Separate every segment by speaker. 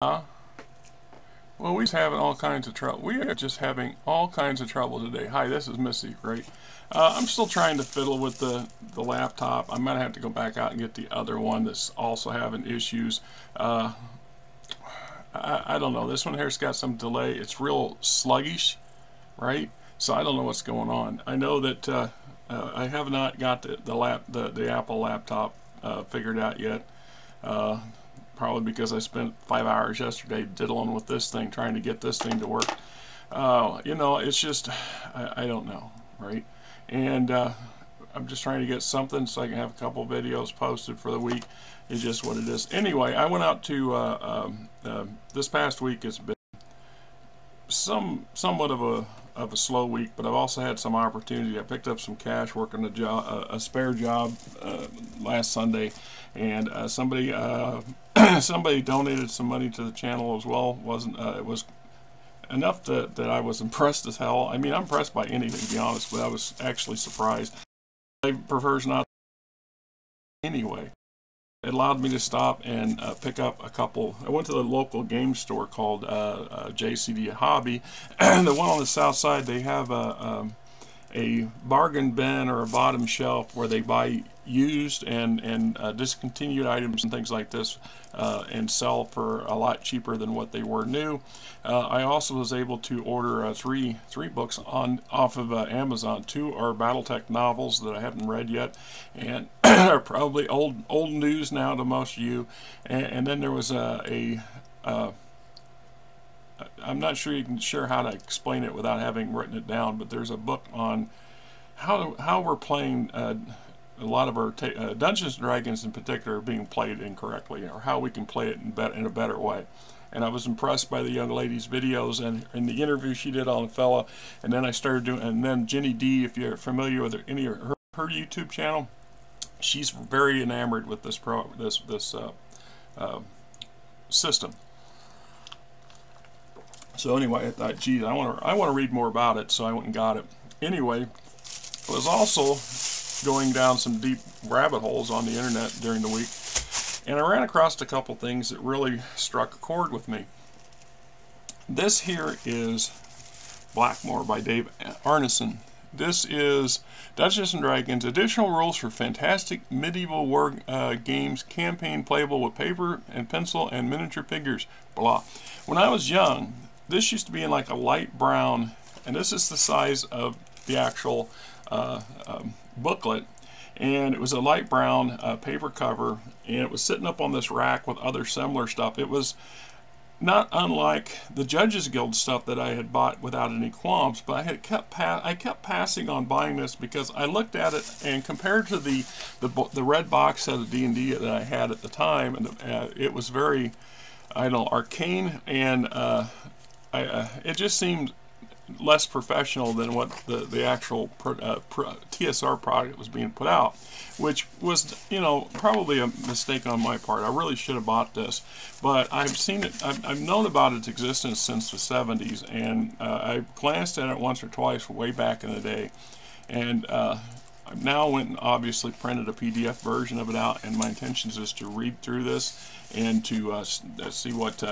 Speaker 1: Well, we're having all kinds of trouble. We are just having all kinds of trouble today. Hi, this is Missy, right? I'm still trying to fiddle with the laptop. I might have to go back out and get the other one that's also having issues. I don't know. This one here's got some delay. It's real sluggish, right? So I don't know what's going on. I know that I have not got the Apple laptop figured out yet. Probably because I spent 5 hours yesterday diddling with this thing, trying to get this thing to work. You know, it's just, I don't know, right? And I'm just trying to get something so I can have a couple videos posted for the week. It's just what it is. Anyway, I went out to, this past week it's been somewhat of a slow week, but I've also had some opportunity. I picked up some cash working a spare job last Sunday, and somebody somebody donated some money to the channel as well. It was enough that I was impressed as hell. I mean, I'm impressed by anything, to be honest, but I was actually surprised. I prefers not anyway. It allowed me to stop and pick up a couple. I went to the local game store called JCD Hobby. The one on the south side, they have a bargain bin or a bottom shelf where they buy used and discontinued items and things like this and sell for a lot cheaper than what they were new. I also was able to order three books off of Amazon. 2 are BattleTech novels that I haven't read yet and are probably old news now to most of you. And then there was I'm not sure how to explain it without having written it down, but there's a book on how we're playing a lot of our Dungeons and Dragons in particular are being played incorrectly, or how we can play it in a better way. And I was impressed by the young lady's videos and the interview she did on a fella. And then I started doing, and then Jenny D, if you're familiar with any of her YouTube channel, she's very enamored with this system. So anyway, I thought, geez, I want to read more about it, so I went and got it. Anyway, I was also going down some deep rabbit holes on the internet during the week, and I ran across a couple things that really struck a chord with me. This here is Blackmore by Dave Arneson. This is Dungeons & Dragons Additional Rules for Fantastic Medieval War Games Campaign Playable with Paper and Pencil and Miniature Figures. Blah. When I was young, this used to be in like a light brown, and this is the size of the actual booklet, and it was a light brown paper cover, and it was sitting up on this rack with other similar stuff. It was not unlike the Judges Guild stuff that I had bought without any qualms, but I kept passing on buying this because I looked at it and compared to the red box set of D&D that I had at the time, and it was very, I don't know, arcane, and it just seemed less professional than what the actual TSR product was being put out, which was, you know, probably a mistake on my part. I really should have bought this, but I've seen it, I've known about its existence since the 70s, and I glanced at it once or twice way back in the day, and I've now went and obviously printed a PDF version of it out, and my intentions is to read through this and to see what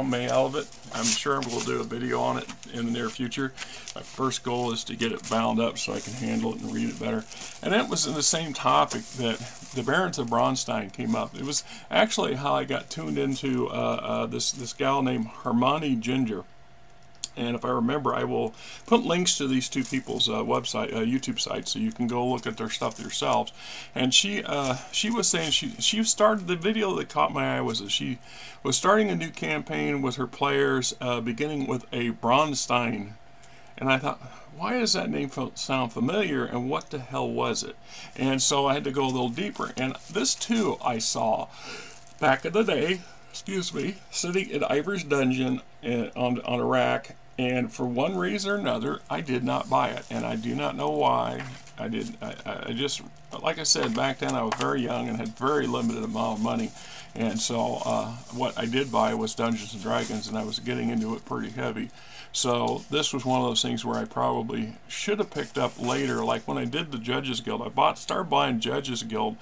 Speaker 1: may out of it. I'm sure we'll do a video on it in the near future. My first goal is to get it bound up so I can handle it and read it better. And that was in the same topic that the Barons of Bronstein came up. It was actually how I got tuned into this gal named Hermione Ginger. And if I remember, I will put links to these two people's YouTube sites, so you can go look at their stuff yourselves. And she was saying she started, the video that caught my eye was that she was starting a new campaign with her players, beginning with a Bronstein. And I thought, why does that name sound familiar, and what the hell was it? And so I had to go a little deeper. And this too I saw back in the day, excuse me, sitting in Ivor's Dungeon on a rack, and for one reason or another, I did not buy it, and I do not know why. I didn't. I just, like I said, back then I was very young and had very limited amount of money, And so what I did buy was Dungeons and Dragons, and I was getting into it pretty heavy. So this was one of those things where I probably should have picked up later, like when I did the Judges Guild. I started buying Judges Guild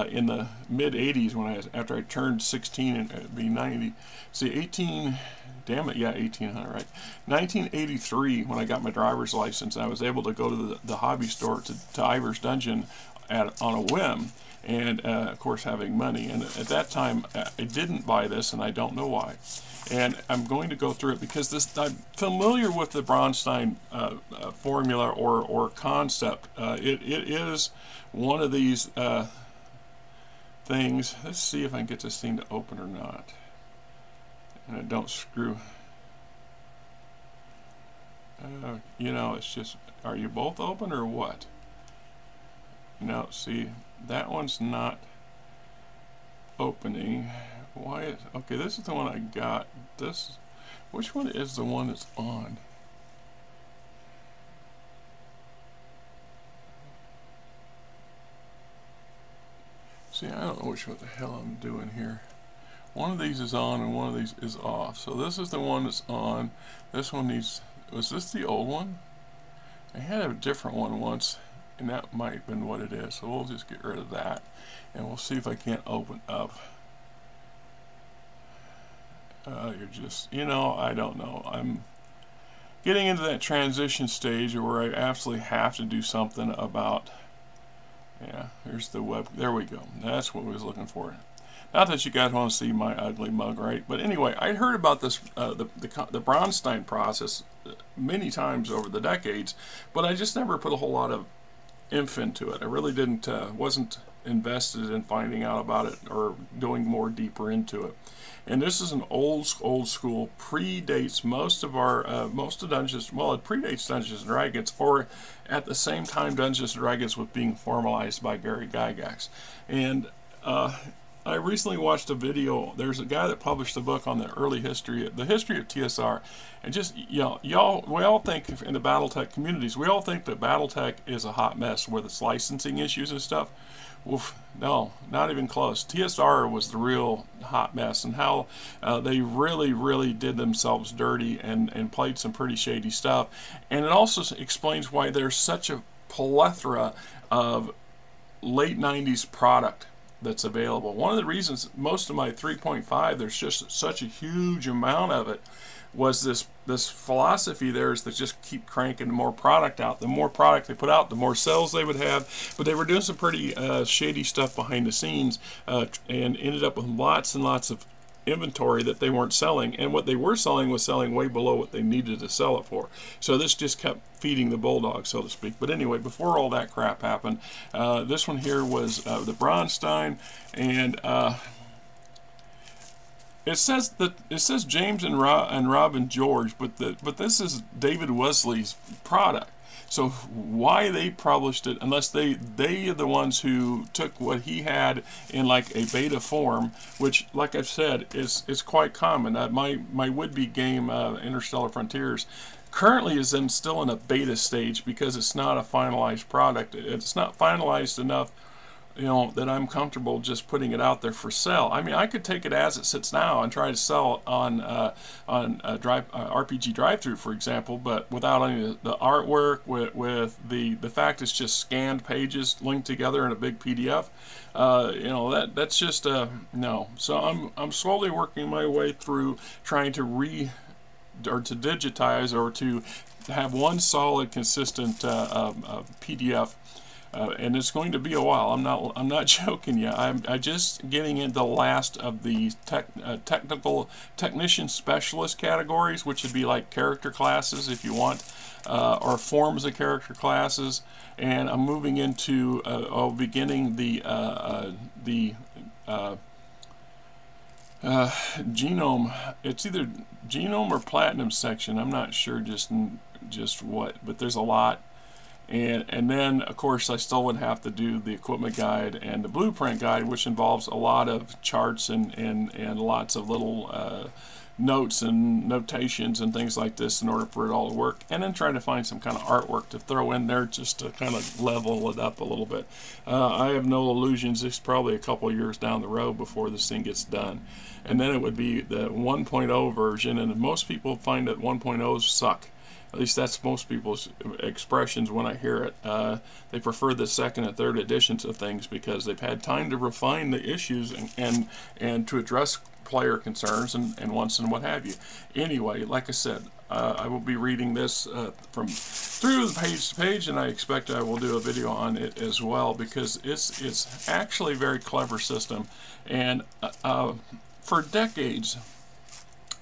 Speaker 1: in the mid 80s after I turned 16 and it'd be 90. See, 18, damn it, yeah, 1800, right? 1983 when I got my driver's license, I was able to go to the hobby store to Ivor's Dungeon on a whim. And of course having money, and at that time I didn't buy this, and I don't know why. And I'm going to go through it because I'm familiar with the Bronstein formula or concept. It is one of these things. Let's see if I can get this thing to open or not, and I don't screw. You know, it's just, are you both open or what? No, see, that one's not opening. Why is, okay, this is the one I got. This, which one is the one that's on? See, I don't know what the hell I'm doing here. One of these is on and one of these is off. So this is the one that's on. This one needs, was this the old one? I had a different one once, and that might have been what it is. So we'll just get rid of that, and we'll see if I can't open up. You're just, you know, I don't know. I'm getting into that transition stage where I absolutely have to do something about, yeah, here's the web. There we go. That's what we was looking for. Not that you guys want to see my ugly mug, right? But anyway, I heard about this, the Bronstein process many times over the decades, but I just never put a whole lot of oomph into it. I really didn't, wasn't invested in finding out about it or going more deeper into it. And this is an old school, predates most of our, most of Dungeons, well, it predates Dungeons & Dragons, or at the same time Dungeons & Dragons was being formalized by Gary Gygax. And I recently watched a video. There's a guy that published a book on the early history, the history of TSR, and just, you know, y'all, we all think in the BattleTech communities, we all think that BattleTech is a hot mess with its licensing issues and stuff. Oof, no, not even close. TSR was the real hot mess, and how they really did themselves dirty and played some pretty shady stuff. And it also explains why there's such a plethora of late 90s product that's available. One of the reasons most of my 3.5, there's just such a huge amount of it, was this philosophy there is to just keep cranking more product out. The more product they put out, the more sales they would have. But they were doing some pretty shady stuff behind the scenes, and ended up with lots and lots of inventory that they weren't selling, and what they were selling was selling way below what they needed to sell it for. So this just kept feeding the bulldog, so to speak. But anyway, before all that crap happened, this one here was the Bronstein, and it says James and Robin George, but this is David Wesley's product. So why they published it, unless they are the ones who took what he had in like a beta form, which, like I've said, is quite common. My would-be game, Interstellar Frontiers, currently is still in a beta stage because it's not a finalized product. It's not finalized enough, you know, that I'm comfortable just putting it out there for sale. I mean, I could take it as it sits now and try to sell it on RPG Drive-Thru, for example, but without any of the artwork, with the fact it's just scanned pages linked together in a big PDF. You know, that's just no. So I'm slowly working my way through trying to digitize or to have one solid, consistent PDF. And it's going to be a while. I'm not joking you. I'm just getting into the last of the technician specialist categories, which would be like character classes, if you want, or forms of character classes. And I'm moving into beginning the genome. It's either genome or platinum section. I'm not sure just what, but there's a lot. And then, of course, I still would have to do the equipment guide and the blueprint guide, which involves a lot of charts and lots of little notes and notations and things like this in order for it all to work, and then trying to find some kind of artwork to throw in there just to kind of level it up a little bit. I have no illusions. It's probably a couple years down the road before this thing gets done, and then it would be the 1.0 version, and most people find that 1.0s suck. At least that's most people's expressions when I hear it. They prefer the second and third editions of things because they've had time to refine the issues and to address player concerns and wants and what have you. Anyway, like I said, I will be reading this from through the page to page, and I expect I will do a video on it as well because it's actually a very clever system. And for decades,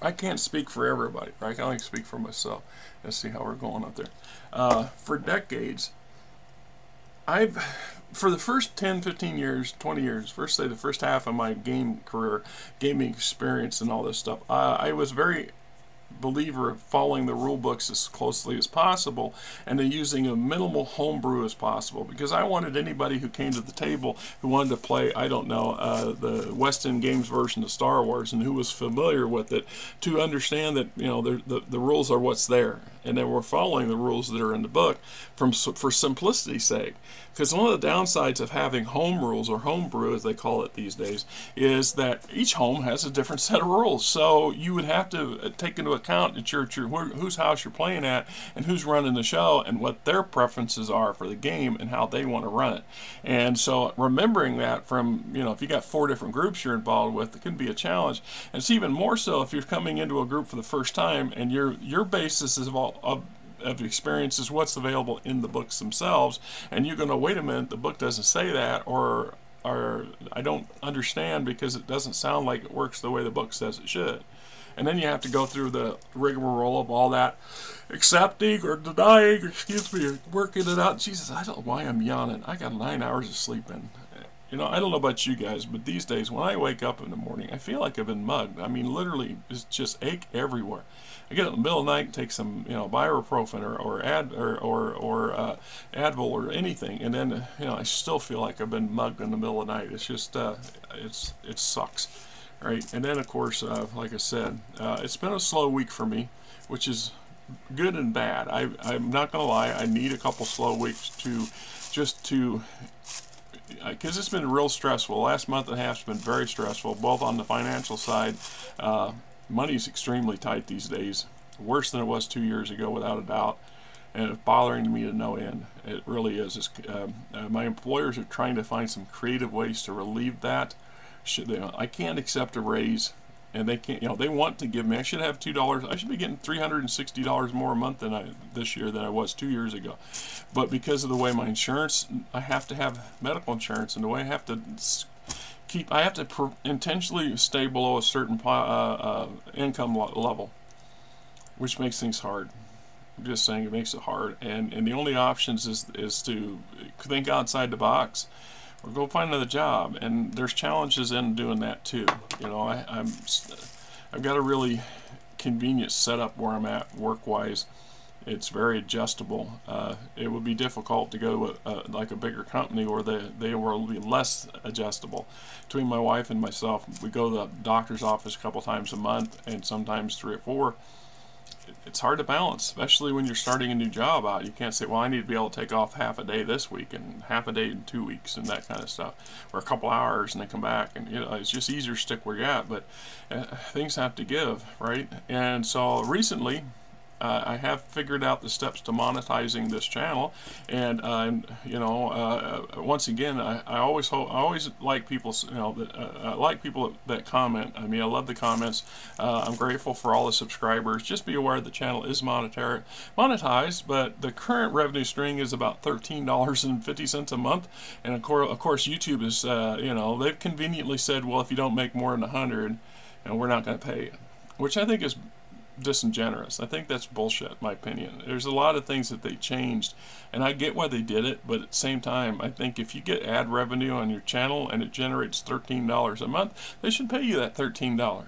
Speaker 1: I can't speak for everybody, right? I can only speak for myself. Let's see how we're going up there. For decades, for the first 10, 15 years, 20 years, say the first half of my gaming experience and all this stuff, I was very believer of following the rule books as closely as possible and then using a minimal homebrew as possible, because I wanted anybody who came to the table who wanted to play, I don't know, the West End Games version of Star Wars and who was familiar with it to understand that, you know, the rules are what's there, and then we're following the rules that are in the book for simplicity's sake. Because one of the downsides of having home rules, or homebrew as they call it these days, is that each home has a different set of rules. So you would have to take into account at whose house you're playing at and who's running the show and what their preferences are for the game and how they want to run it. And so remembering that from, you know, if you got 4 different groups you're involved with, it can be a challenge. And it's even more so if you're coming into a group for the first time and your basis is of experience is what's available in the books themselves, and you're going to, wait a minute, the book doesn't say that, or I don't understand because it doesn't sound like it works the way the book says it should. And then you have to go through the rigmarole of all that accepting or denying, excuse me, working it out. Jesus, I don't know why I'm yawning. I got 9 hours of sleep in. You know, I don't know about you guys, but these days when I wake up in the morning, I feel like I've been mugged. I mean, literally, it's just ache everywhere. I get up in the middle of the night and take some, you know, ibuprofen or Advil or anything, and then, you know, I still feel like I've been mugged in the middle of the night. It's just, it sucks, right? And then, of course, like I said, it's been a slow week for me, which is good and bad. I'm not gonna lie, I need a couple slow weeks because it's been real stressful. The last month and a half has been very stressful, both on the financial side. Money's extremely tight these days, worse than it was 2 years ago, without a doubt, and it's bothering me to no end. It really is. My employers are trying to find some creative ways to relieve that. I can't accept a raise, and they can't. You know, they want to give me. I should have $2. I should be getting $360 more a month this year than I was 2 years ago. But because of the way my insurance, I have to have medical insurance, and the way I have to intentionally stay below a certain income level, which makes things hard. I'm just saying, it makes it hard, and the only options is to think outside the box or go find another job, and there's challenges in doing that too. You know, I've got a really convenient setup where I'm at work-wise. It's very adjustable. It would be difficult to go to like a bigger company where they will be less adjustable. Between my wife and myself, we go to the doctor's office a couple times a month, and sometimes 3 or 4. It's hard to balance, especially when you're starting a new job out. You can't say, well, I need to be able to take off half a day this week and half a day in 2 weeks and that kind of stuff, or a couple hours and then come back. And, you know, it's just easier to stick where you're at, but things have to give, right? And so recently, I have figured out the steps to monetizing this channel, and you know, once again, I always like people, you know, I like people that comment. I mean, I love the comments. I'm grateful for all the subscribers. Just be aware the channel is monetized, but the current revenue stream is about $13.50 a month, and of course YouTube is, you know, they've conveniently said, well, if you don't make more than 100, and we're not going to pay you, which I think is disingenuous. I think that's bullshit, in my opinion. There's a lot of things that they changed, and I get why they did it, but at the same time, I think if you get ad revenue on your channel and it generates $13 a month, they should pay you that $13,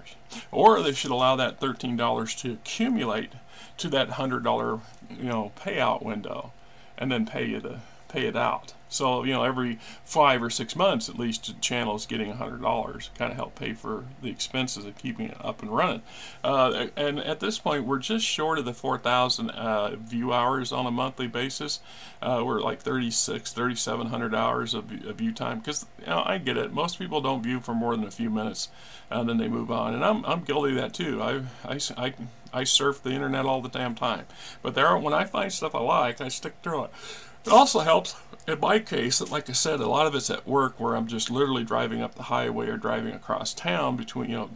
Speaker 1: or they should allow that $13 to accumulate to that $100, you know, payout window, and then pay it out. So, you know, every 5 or 6 months, at least, the channel is getting $100, kind of help pay for the expenses of keeping it up and running. And at this point, we're just short of the 4,000 view hours on a monthly basis. We're like 3,700 hours of view time, because, you know, I get it. Most people don't view for more than a few minutes, and then they move on. And I'm guilty of that too. I surf the internet all the damn time. But when I find stuff I like, I stick through it. It also helps, in my case, that, like I said, a lot of it's at work, where I'm just literally driving up the highway or driving across town between, you know,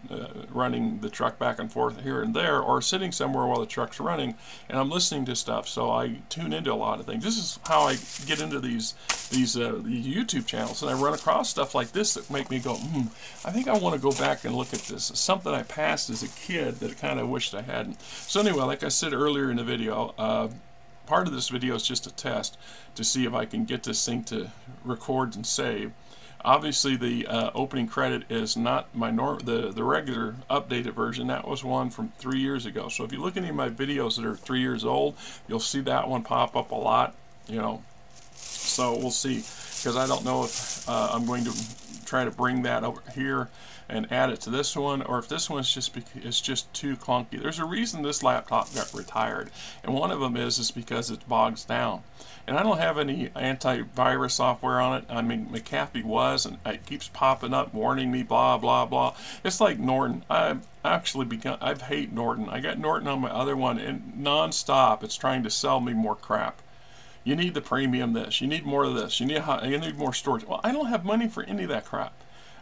Speaker 1: running the truck back and forth here and there, or sitting somewhere while the truck's running, and I'm listening to stuff. So I tune into a lot of things. This is how I get into these YouTube channels, and I run across stuff like this that make me go, I think I want to go back and look at this. It's something I passed as a kid that I kind of wished I hadn't. So anyway, like I said earlier in the video, part of this video is just a test to see if I can get this thing to record and save. Obviously, the opening credit is not my the regular updated version. That was one from 3 years ago. So if you look at any of my videos that are 3 years old, you'll see that one pop up a lot. You know, so we'll see, because I don't know if I'm going to try to bring that over here and add it to this one, or if this one's just too clunky. There's a reason this laptop got retired, and one of them is because it bogs down. And I don't have any antivirus software on it. I mean, McAfee was, and it keeps popping up warning me, blah blah blah. It's like Norton. I hate Norton. I got Norton on my other one, and non-stop it's trying to sell me more crap. You need the premium this, you need more of this, you need more storage. Well, I don't have money for any of that crap.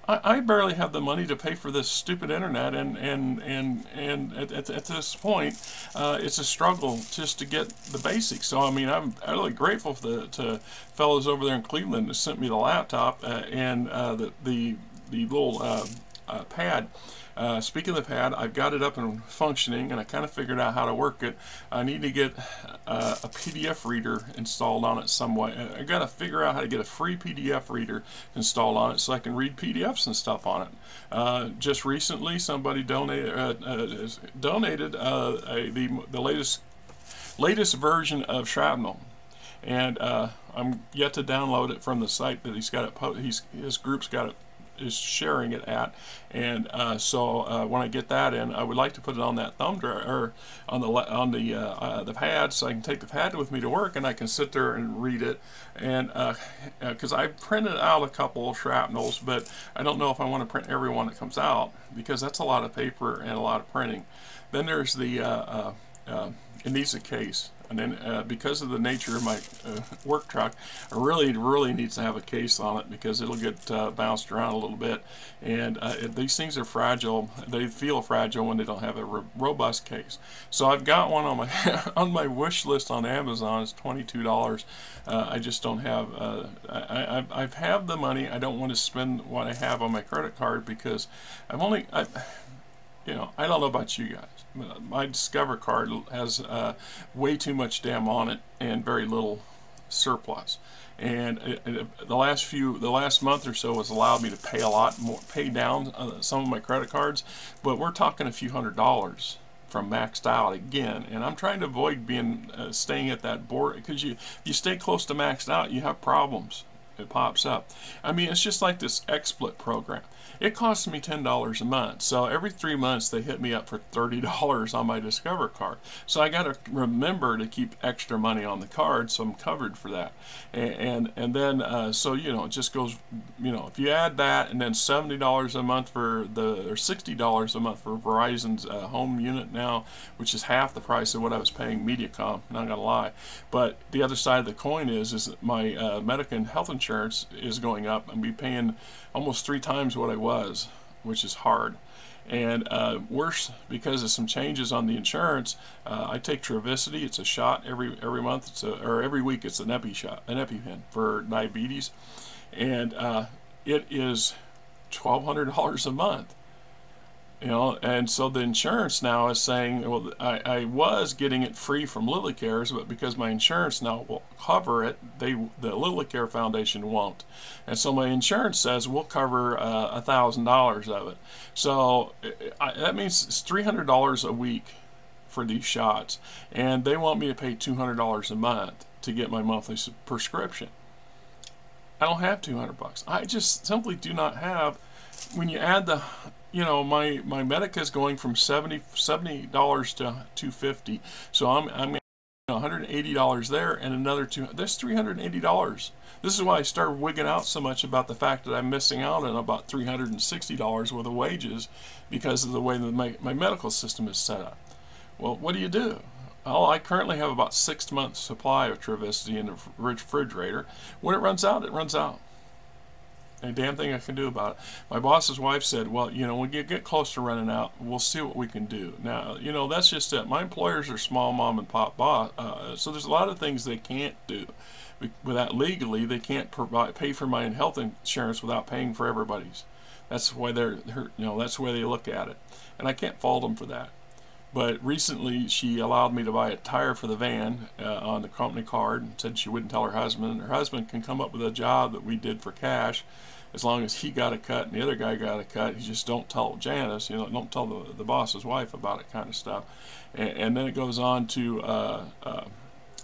Speaker 1: I barely have the money to pay for this stupid internet, and at this point, it's a struggle just to get the basics. So I mean, I'm really grateful to fellows over there in Cleveland that sent me the laptop and the little pad. Speaking of the pad, I've got it up and functioning, and I kind of figured out how to work it. I need to get a PDF reader installed on it some way. I got to figure out how to get a free PDF reader installed on it so I can read PDFs and stuff on it. Just recently, somebody donated the latest version of Shrapnel, and I'm yet to download it from the site that he's got it. His group's got it. Is sharing it at, and so when I get that in, I would like to put it on that thumb drive, or on the pad, so I can take the pad with me to work, and I can sit there and read it. And because I printed out a couple of Shrapnels, but I don't know if I want to print every one that comes out, because that's a lot of paper and a lot of printing. Then there's the it needs a case. And then because of the nature of my work truck, I really needs to have a case on it, because it'll get bounced around a little bit. And these things are fragile. They feel fragile when they don't have a robust case. So I've got one on my on my wish list on Amazon. It's $22. I just don't have. I have the money. I don't want to spend what I have on my credit card, because you know, I don't know about you guys. My Discover card has way too much damn on it and very little surplus. And the last month or so has allowed me to pay a lot more, pay down some of my credit cards, but we're talking a few $100s from maxed out again. And I'm trying to avoid staying at that border, because you stay close to maxed out, you have problems. It pops up. I mean, it's just like this XSplit program. It costs me $10 a month. So every 3 months they hit me up for $30 on my Discover card. So I got to remember to keep extra money on the card, so I'm covered for that. And then so, you know, it just goes, you know, if you add that, and then $70 a month or $60 a month for Verizon's home unit now, which is half the price of what I was paying Mediacom, not gonna lie. But the other side of the coin is that my medical and health insurance is going up. I'm be paying almost 3 times what I was, which is hard. And worse, because of some changes on the insurance, I take Travicity. It's a shot every month. Or every week. It's an EpiPen for diabetes, and it is $1,200 a month. You know, and so the insurance now is saying, well, I was getting it free from LilyCares, but because my insurance now will cover it, the LilyCare Foundation won't. And so my insurance says we'll cover $1,000 of it. So that means it's $300 a week for these shots, and they want me to pay $200 a month to get my monthly prescription. I don't have 200 bucks. I just simply do not have. When you add the, you know, my Medica is going from $70 to $250, so I'm $180 there, and another that's $380. This is why I started wigging out so much about the fact that I'm missing out on about $360 worth of wages because of the way that my medical system is set up. Well, what do you do? Well, I currently have about 6 months supply of Travicity in the refrigerator. When it runs out, it runs out. A damn thing I can do about it. My boss's wife said, well, you know, when you get close to running out, we'll see what we can do. Now, you know, that's just it. My employers are small mom and pop boss, so there's a lot of things they can't do. Without legally, they can't pay for my health insurance without paying for everybody's. That's why that's the way they look at it. And I can't fault them for that. But recently, she allowed me to buy a tire for the van on the company card, and said she wouldn't tell her husband. Her husband can come up with a job that we did for cash, as long as he got a cut and the other guy got a cut. He just don't tell Janice, you know, don't tell the boss's wife about it, kind of stuff. And then it goes on to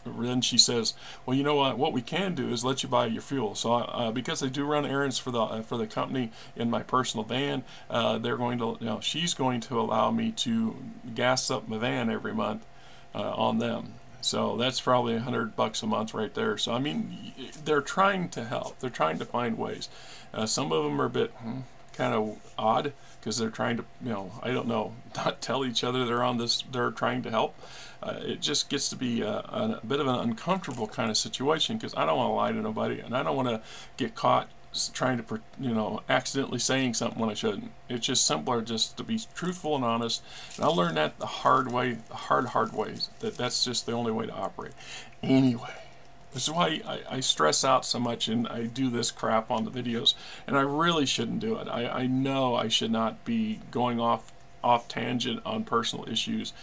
Speaker 1: then she says, well, you know what we can do is let you buy your fuel. So because I do run errands for the company in my personal van, they're going to, you know, she's going to allow me to gas up my van every month on them. So that's probably $100 a month right there. So I mean, they're trying to help. They're trying to find ways. Some of them are a bit kind of odd because they're trying to, you know, I don't know, not tell each other they're trying to help. It just gets to be a bit of an uncomfortable kind of situation, because I don't want to lie to nobody, and I don't want to get caught trying to, you know, accidentally saying something when I shouldn't. It's just simpler just to be truthful and honest. And I learned that the hard way, the hard ways. That's just the only way to operate. Anyway, this is why I stress out so much and I do this crap on the videos, and I really shouldn't do it. I know I should not be going off tangent on personal issues,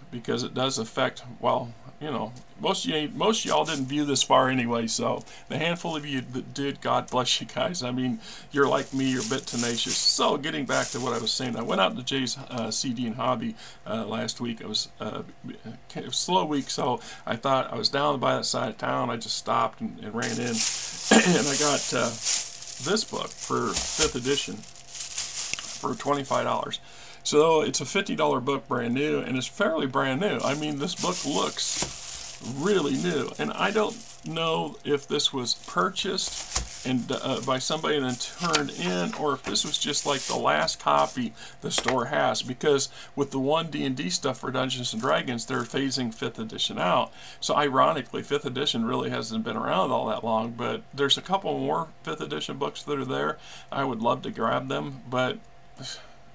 Speaker 1: because it does affect, well, you know, most of y'all didn't view this far anyway, so the handful of you that did, God bless you guys. I mean, you're like me, you're a bit tenacious. So getting back to what I was saying, I went out to Jay's CD and Hobby last week. It was a slow week, so I thought, I was down by that side of town, I just stopped and ran in, and I got this book for 5th edition for $25. So it's a $50 book, brand new, and it's fairly brand new. I mean, this book looks really new, and I don't know if this was purchased and by somebody and then turned in, or if this was just like the last copy the store has, because with the one D&D stuff for Dungeons and Dragons, they're phasing 5th edition out. So ironically, 5th edition really hasn't been around all that long, but there's a couple more 5th edition books that are there. I would love to grab them, but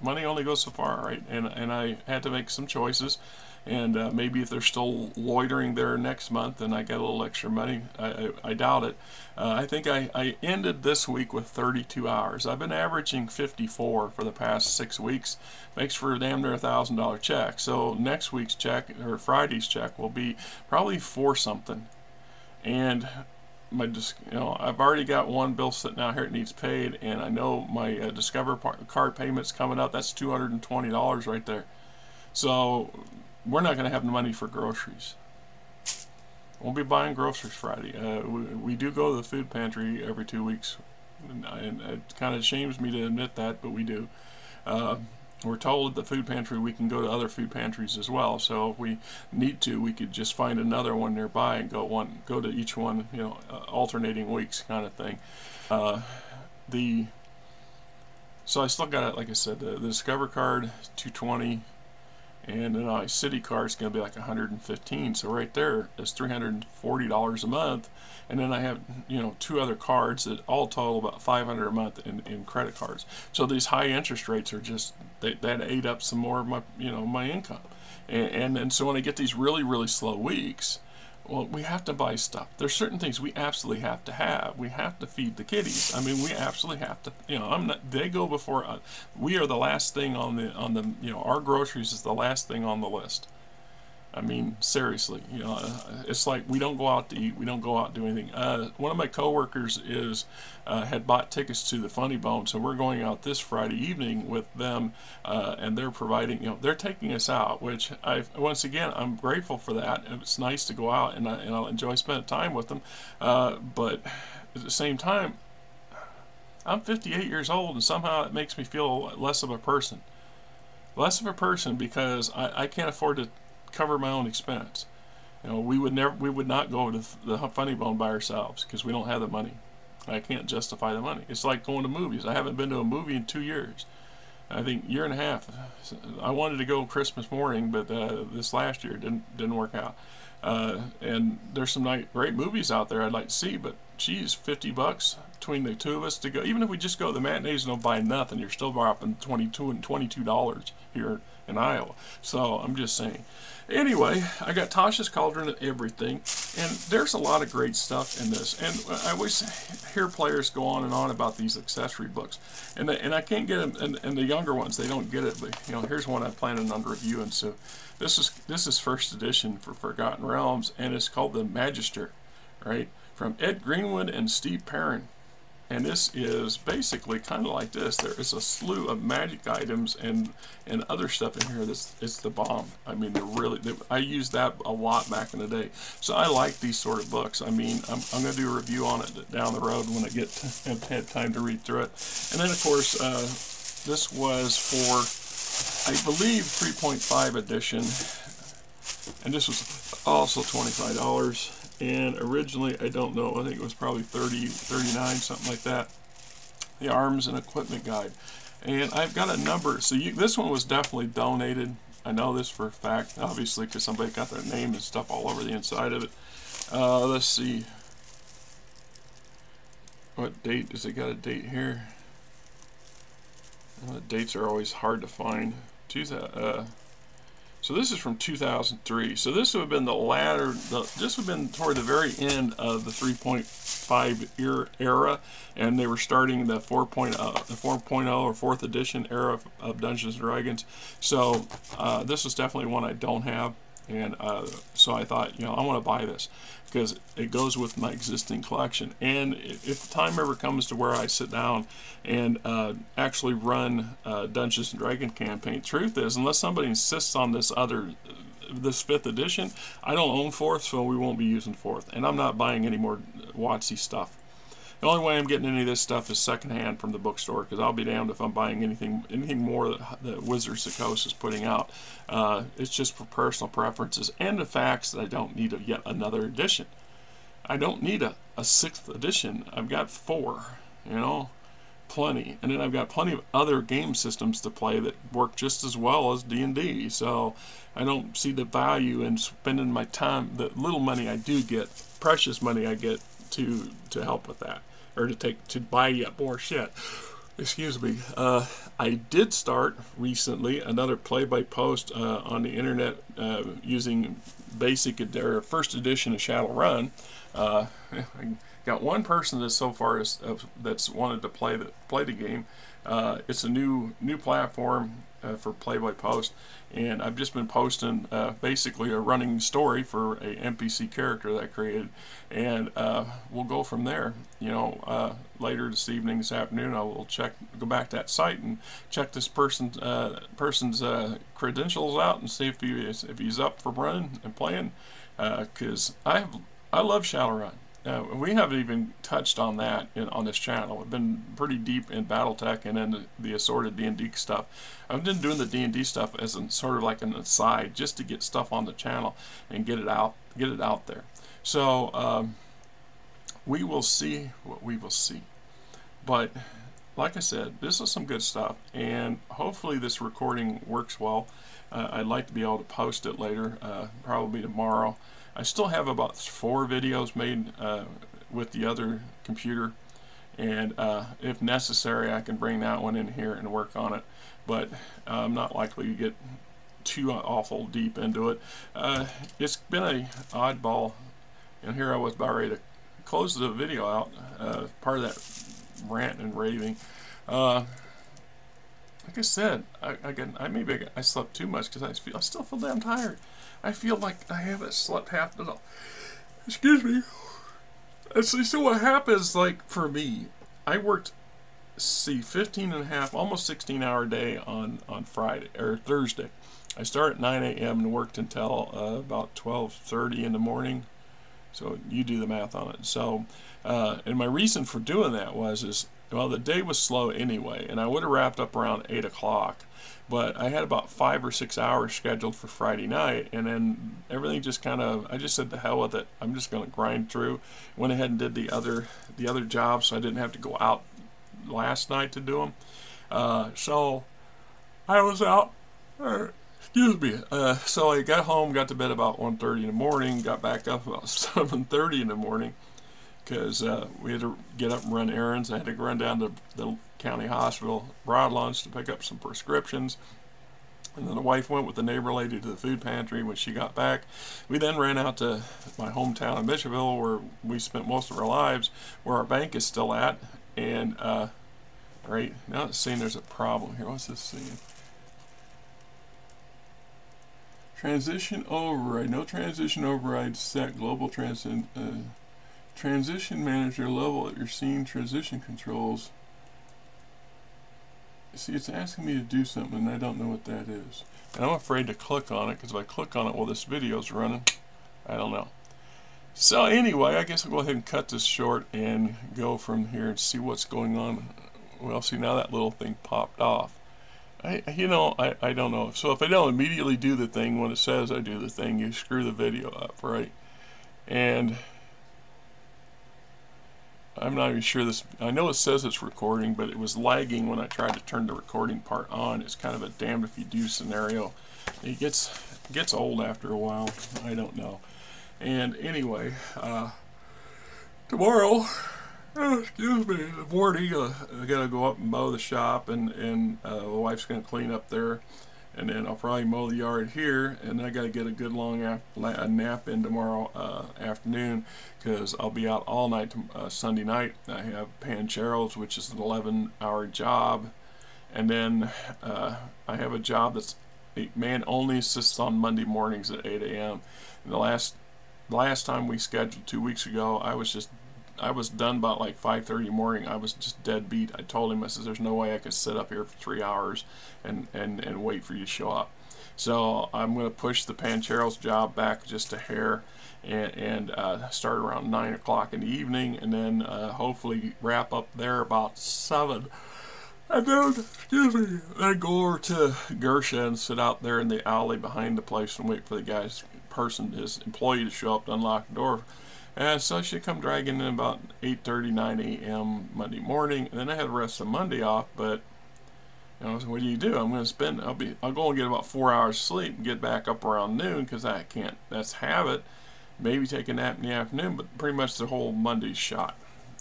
Speaker 1: money only goes so far, right? And I had to make some choices, and maybe if they're still loitering there next month and I get a little extra money, I doubt it. I think I ended this week with 32 hours. I've been averaging 54 for the past 6 weeks. Makes for a damn near $1,000 check. So next week's check, or Friday's check, will be probably 4 something. And I've already got one bill sitting out here that needs paid, and I know my Discover card payment's coming up. That's $220 right there. So we're not going to have the money for groceries. Won't be buying groceries Friday. We do go to the food pantry every 2 weeks, and it kind of shames me to admit that, but we do. We're told at the food pantry we can go to other food pantries as well, so if we need to, we could just find another one nearby and go to each one, you know, alternating weeks kind of thing. So I still got it, like I said, the Discover card, $220, and then my City card is going to be like $115. So right there is $340 a month, and then I have, you know, 2 other cards that all total about $500 a month in credit cards. So these high interest rates are just that ate up some more of my, you know, my income, and so when I get these really slow weeks, well, we have to buy stuff. There's certain things we absolutely have to have. We have to feed the kiddies. I mean, we absolutely have to. You know, they go before. We are the last thing on the. You know, our groceries is the last thing on the list. I mean, seriously. You know, it's like we don't go out to eat. We don't go out and do anything. One of my coworkers had bought tickets to the Funny Bone, so we're going out this Friday evening with them, and they're providing. You know, they're taking us out, which once again I'm grateful for that. It's nice to go out, and I'll enjoy spending time with them. But at the same time, I'm 58 years old, and somehow it makes me feel less of a person. Less of a person because I can't afford to cover my own expense. You know, we would not go to the Funny Bone by ourselves because we don't have the money. I can't justify the money. It's like going to movies. I haven't been to a movie in 2 years. I think year and a half. I wanted to go Christmas morning, but this last year didn't work out. And there's some great movies out there I'd like to see, but geez, $50 between the two of us to go. Even if we just go to the matinees and don't buy nothing, you're still dropping $22 here in Iowa. So I'm just saying. Anyway, I got Tasha's Cauldron and everything, and there's a lot of great stuff in this. And I always hear players go on and on about these accessory books, and I can't get them. And the younger ones, they don't get it. But you know, here's one I'm planning on reviewing. So this is first edition for Forgotten Realms, and it's called the Magister, right? From Ed Greenwood and Steve Perrin. And this is basically kind of like this. There is a slew of magic items and other stuff in here. It's the bomb. I mean, I used that a lot back in the day. So I like these sort of books. I mean, I'm going to do a review on it down the road when I have time to read through it. And then, of course, this was for, I believe, 3.5 edition. And this was also $25. And originally, I don't know, I think it was probably $30, $39, something like that. The Arms and Equipment Guide. And I've got a number. So this one was definitely donated. I know this for a fact, obviously, because somebody got their name and stuff all over the inside of it. Let's see. What date? Does it got a date here? Well, the dates are always hard to find. So this is from 2003. So this would have been this would have been toward the very end of the 3.5 era, and they were starting the 4.0 or 4th edition era of Dungeons and Dragons. So this is definitely one I don't have, and so I thought, you know, I want to buy this because it goes with my existing collection. And if the time ever comes to where I sit down and actually run Dungeons and Dragons campaign, truth is, unless somebody insists on this 5th edition, I don't own 4th, so we won't be using 4th. And I'm not buying any more WotC stuff. The only way I'm getting any of this stuff is secondhand from the bookstore, because I'll be damned if I'm buying anything more that Wizards of the Coast is putting out. It's just for personal preferences and the facts that I don't need yet another edition. I don't need a 6th edition. I've got 4, you know, plenty. And then I've got plenty of other game systems to play that work just as well as D&D. So I don't see the value in spending my time, the little money I do get, precious money I get, to help with that, or to buy yet more shit. Excuse me. I did start recently another play-by-post on the internet using basic or first edition of Shadowrun. I got one person that so far that's wanted to play the game. It's a new platform for play-by-post, and I've just been posting basically a running story for a NPC character that I created, and we'll go from there. You know, later this evening, this afternoon, I will go back to that site and check this person's credentials out and see if he's up for running and playing, because I love Shadowrun. We haven't even touched on that on this channel. I've been pretty deep in BattleTech and then the assorted D&D stuff. I've been doing the D&D stuff as sort of like an aside, just to get stuff on the channel and get it out there. So we will see what we will see. But like I said, this is some good stuff, and hopefully this recording works well. I'd like to be able to post it later, probably tomorrow. I still have about 4 videos made with the other computer, and if necessary I can bring that one in here and work on it, but I'm not likely to get too awful deep into it. It's been a oddball, and here I was about ready to close the video out, part of that rant and raving. Like I said, I slept too much because I still feel damn tired. I feel like I haven't slept half the night. Excuse me. So what happens, like, for me, I worked, 15.5, almost 16-hour day on Friday, or Thursday. I started at 9 a.m. and worked until about 12:30 in the morning. So you do the math on it. So, and my reason for doing that was, well, the day was slow anyway, and I would have wrapped up around 8 o'clock. But I had about 5 or 6 hours scheduled for Friday night, and then everything just kind of, I just said the hell with it. I'm just going to grind through. Went ahead and did the other jobs, so I didn't have to go out last night to do them. So I was out. Excuse me. So I got home, got to bed about 1:30 in the morning, got back up about 7:30 in the morning, because we had to get up and run errands. I had to run down to the county hospital, Broadlands, to pick up some prescriptions. And then the wife went with the neighbor lady to the food pantry. When she got back, we then ran out to my hometown in Bishopville, where we spent most of our lives, where our bank is still at. And right now it's saying there's a problem here. What's this saying? Transition override. No transition override set. Global transition manager level at your scene transition controls. See, it's asking me to do something, and I don't know what that is. And I'm afraid to click on it, because if I click on it while this video's running, I don't know. So anyway, I guess I'll go ahead and cut this short and go from here and see what's going on. Well, see, now that little thing popped off. I don't know. So if I don't immediately do the thing when it says I do the thing, you screw the video up, right? And I'm not even sure this, I know it says it's recording, but it was lagging when I tried to turn the recording part on. It's kind of a damned if you do scenario. It gets old after a while. I don't know. And anyway, tomorrow, excuse me, in the morning, I gotta go up and mow the shop, and the wife's gonna clean up there, and then I'll probably mow the yard here, and then I gotta get a good long nap in tomorrow afternoon, because I'll be out all night Sunday night. I have Pancheros, which is an 11-hour job, and then I have a job that's man only, assists on Monday mornings at 8 a.m. And the last time we scheduled 2 weeks ago, I was done about like 5:30 in the morning. I was just dead beat. I told him, I said, there's no way I could sit up here for 3 hours and wait for you to show up. So I'm going to push the Pancheros job back just a hair, and start around 9 o'clock in the evening, and then hopefully wrap up there about 7. And then, excuse me, then go over to Gersha and sit out there in the alley behind the place and wait for the his employee to show up to unlock the door. And so she come dragging in about 8:30, 9 a.m. Monday morning, and then I had the rest of Monday off. But what do you do? I'm going to I'll go and get about 4 hours sleep and get back up around noon, because I can't. That's habit. Maybe take a nap in the afternoon, but pretty much the whole Monday's shot,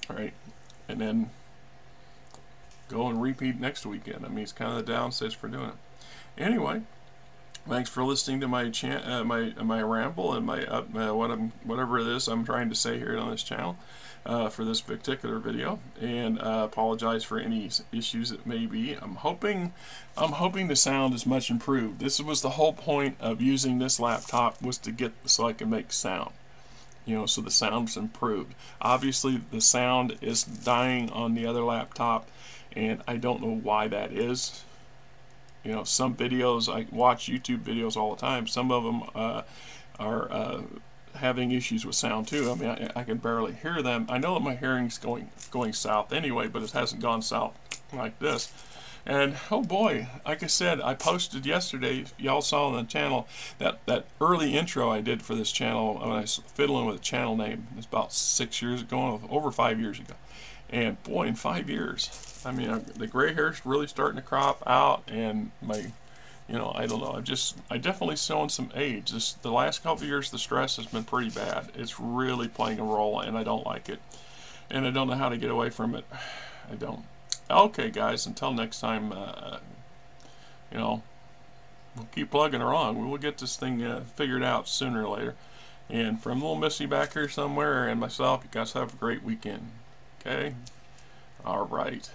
Speaker 1: all right? And then go and repeat next weekend. I mean, it's kind of the downside for doing it. Anyway. Thanks for listening to my my ramble and my whatever it is I'm trying to say here on this channel for this particular video, and apologize for any issues that may be. I'm hoping the sound is much improved. This was the whole point of using this laptop, was to get so I can make sound. So the sound's improved. Obviously, the sound is dying on the other laptop, and I don't know why that is. Some videos, I watch YouTube videos all the time. Some of them are having issues with sound too. I mean, I can barely hear them. I know that my hearing's going south anyway, but it hasn't gone south like this. And oh boy, like I said, I posted yesterday, y'all saw on the channel, that early intro I did for this channel when I was fiddling with a channel name. It's about 6 years ago, over 5 years ago. And boy, in 5 years, I mean, the gray hair's really starting to crop out, and my, I don't know, I definitely showing some age. The last couple of years, the stress has been pretty bad. It's really playing a role, and I don't like it. And I don't know how to get away from it. I don't. Okay, guys, until next time, we'll keep plugging along. We will get this thing figured out sooner or later. And from little Missy back here somewhere and myself, you guys have a great weekend. Okay? All right.